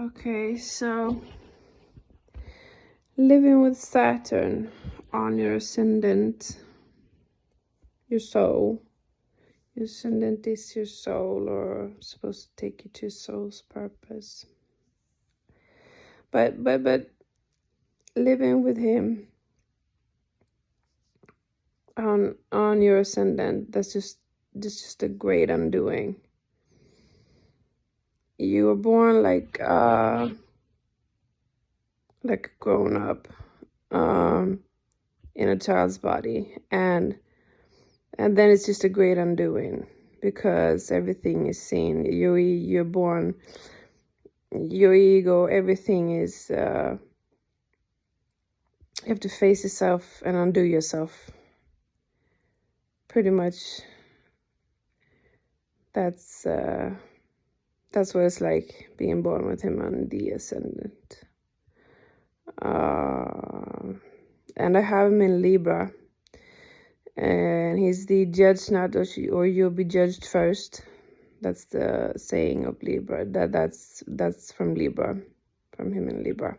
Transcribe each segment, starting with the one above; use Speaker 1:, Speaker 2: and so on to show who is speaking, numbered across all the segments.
Speaker 1: Okay, so living with Saturn on your ascendant, your soul. Your ascendant is your soul, or supposed to take you to soul's purpose. But living with him on your ascendant, that's just a great undoing. You were born like a grown up in a child's body, and then it's just a great undoing, because everything is seen. You're born, your ego, everything is you have to face yourself and undo yourself. Pretty much that's what it's like being born with him on the ascendant. And I have him in Libra, and he's the judge, not or you'll be judged first. That's the saying of Libra. That's from Libra, from him in Libra.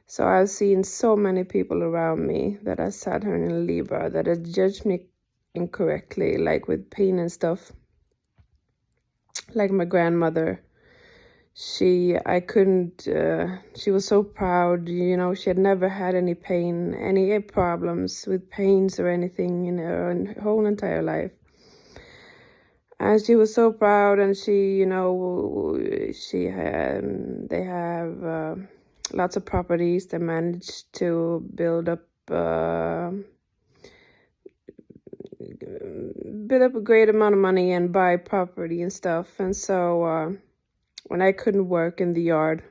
Speaker 1: So I've seen so many people around me that are Saturn in Libra that have judged me incorrectly, like with pain and stuff. Like my grandmother, she was so proud, she had never had any pain, any problems with pains or anything in her whole entire life. And she was so proud, and they have lots of properties. They managed to build up a great amount of money and buy property and stuff. And so when I couldn't work in the yard,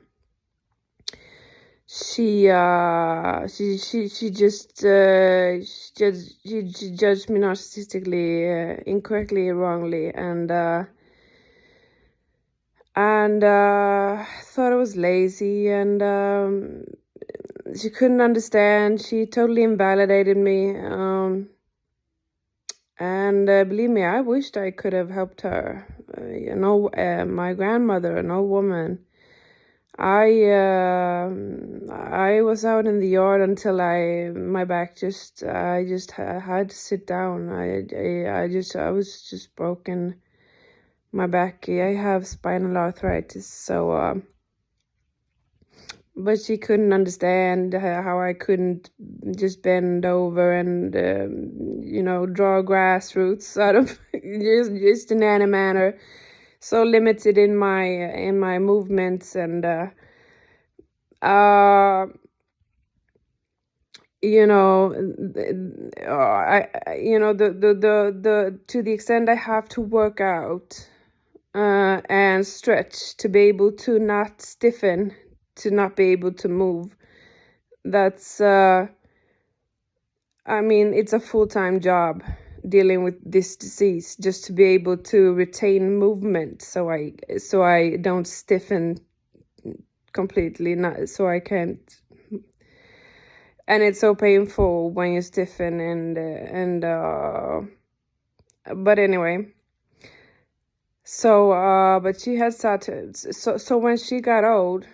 Speaker 1: she just judged me narcissistically, incorrectly, wrongly, and thought I was lazy, and she couldn't understand. She totally invalidated me, and believe me, I wished I could have helped her. My grandmother, an old woman. I was out in the yard until I just had to sit down. I was just broken. My back, I have spinal arthritis, so but she couldn't understand how I couldn't just bend over and draw grass roots out of just in any manner. So limited in my movements, and to the extent I have to work out and stretch to be able to not stiffen, to not be able to move. That's it's a full-time job dealing with this disease, just to be able to retain movement, so I don't stiffen completely, so I can't. And it's so painful when you stiffen, and but anyway. So but she had Saturn. So when she got old,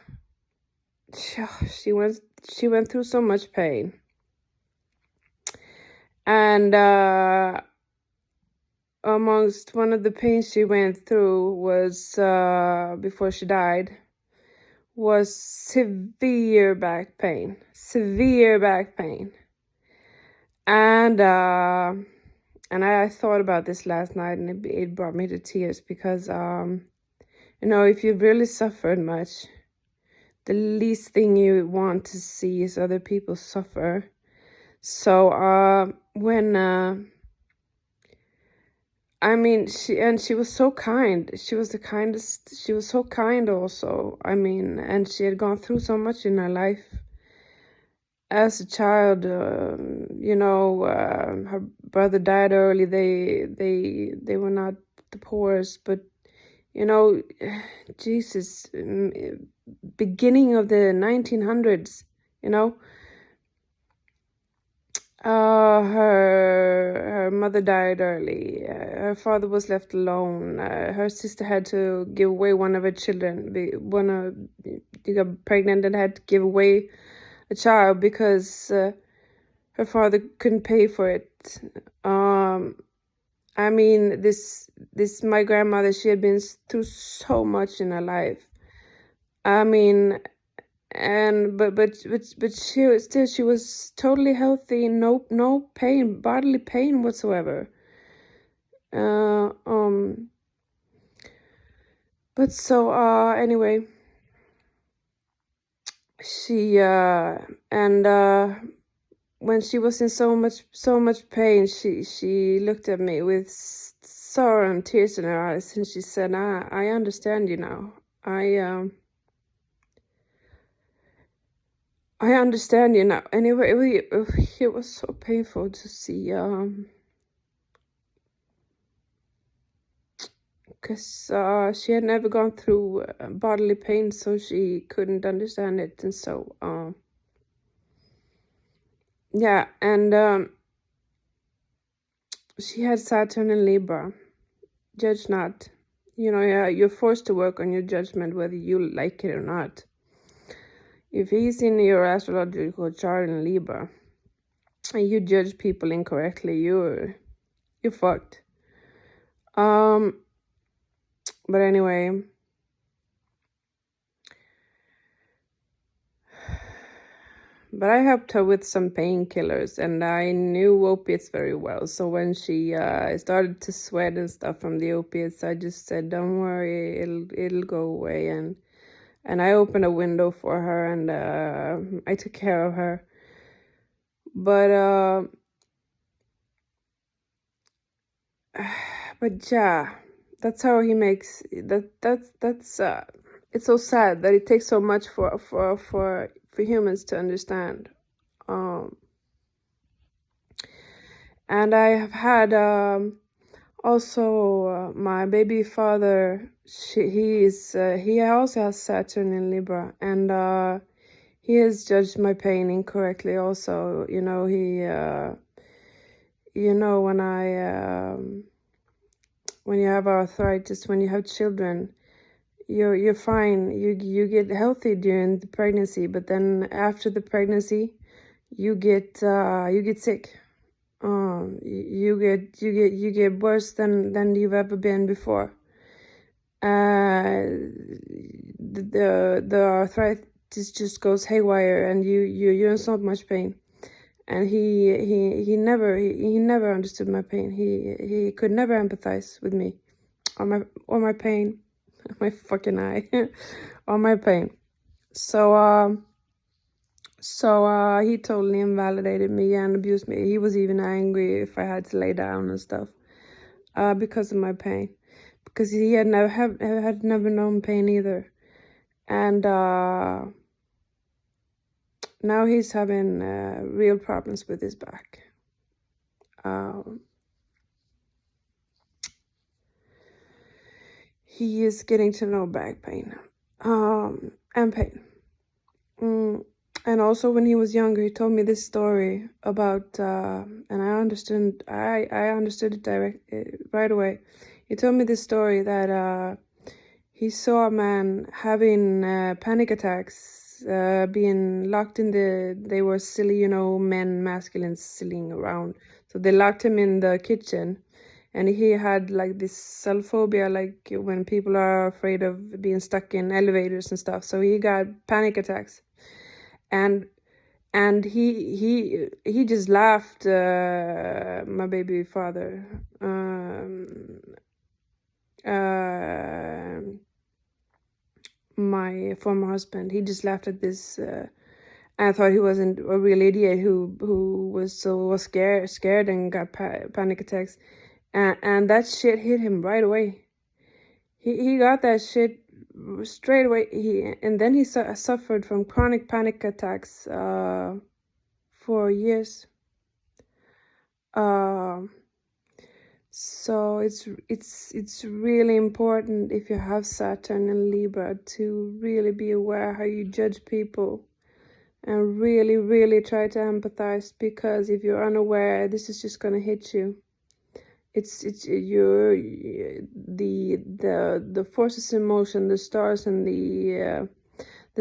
Speaker 1: she went through so much pain. And amongst one of the pains she went through was, before she died, was severe back pain. And I thought about this last night, and it brought me to tears, because if you've really suffered much, the least thing you want to see is other people suffer. So when she was so kind. She was the kindest. She was so kind also. And she had gone through so much in her life. As a child, her brother died early. They were not the poorest, but Jesus, beginning of the 1900s, Her mother died early. Her father was left alone. Her sister had to give away one of her children. She got pregnant and had to give away a child because her father couldn't pay for it. I mean, this my grandmother, she had been through so much in her life. I mean, and but she was totally healthy, no pain, bodily pain whatsoever. But so anyway, she and when she was in so much pain, she looked at me with sorrow and tears in her eyes, and she said, I understand you now. I understand you now. Anyway, it was so painful to see, because she had never gone through bodily pain, so she couldn't understand it, and so yeah, and she had Saturn in Libra. Judge not. You know, yeah, you're forced to work on your judgment whether you like it or not. If he's in your astrological chart in Libra and you judge people incorrectly, you're fucked. But anyway, but I helped her with some painkillers, and I knew opiates very well. So when she started to sweat and stuff from the opiates, I just said, "Don't worry, it'll go away." And I opened a window for her, and I took care of her. But yeah, that's how he makes that. That's it's so sad that it takes so much for humans to understand. And I have had also my baby father. He also has Saturn in Libra, and he has judged my pain incorrectly. Also, you know, when you have arthritis, when you have children, you're fine. You get healthy during the pregnancy, but then after the pregnancy, you get sick. You get worse than you've ever been before. The arthritis just goes haywire, and you're in so much pain. And he never understood my pain. He could never empathize with me or my pain, my fucking eye, or my pain. So he totally invalidated me and abused me. He was even angry if I had to lay down and stuff, because of my pain, because he had never known pain either, and now he's having real problems with his back. He is getting to know back pain, and pain. And also when he was younger, he told me this story about, and I understood it right away. He told me this story that he saw a man having panic attacks, being locked in they were silly, you know, masculines sillying around. So they locked him in the kitchen, and he had like this self-phobia, like when people are afraid of being stuck in elevators and stuff. So he got panic attacks. And he just laughed, my baby father, my former husband. He just laughed at this. I thought he wasn't a real idiot who was scared and got panic attacks, and that shit hit him right away. He got that shit straight away. And then he suffered from chronic panic attacks for years. So it's really important, if you have Saturn and Libra, to really be aware how you judge people, and really, really try to empathize, because if you're unaware, this is just gonna hit you. It's the forces in motion, the stars and the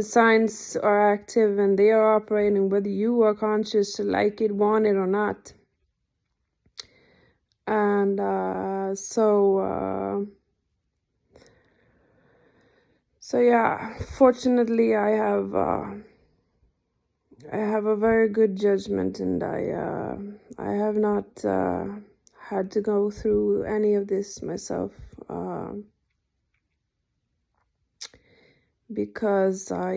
Speaker 1: signs are active, and they are operating whether you are conscious, like it, want it or not. And so yeah, fortunately I have a very good judgment, and I have not had to go through any of this myself, because I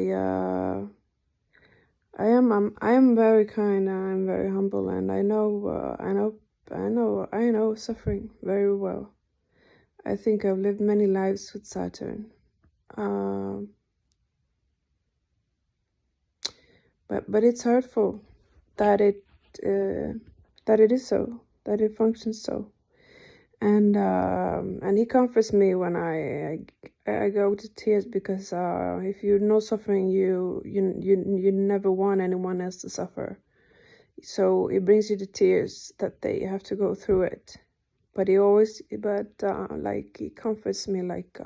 Speaker 1: am very kind, I'm very humble, and I know suffering very well. I think I've lived many lives with Saturn. But it's hurtful that it is so, that it functions so. And he comforts me when I go to tears, because if you know suffering, you never want anyone else to suffer. So it brings you to tears that they have to go through it. But he comforts me, like,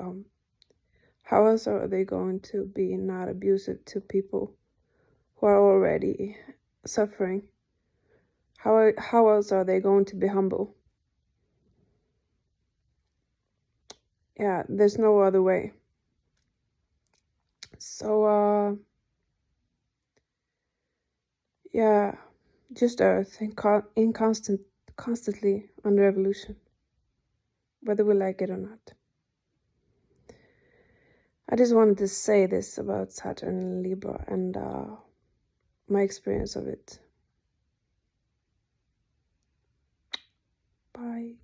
Speaker 1: how else are they going to be not abusive to people who are already suffering? How else are they going to be humble? Yeah, there's no other way. So yeah, just Earth constantly under evolution, whether we like it or not. I just wanted to say this about Saturn and Libra, and my experience of it. Bye.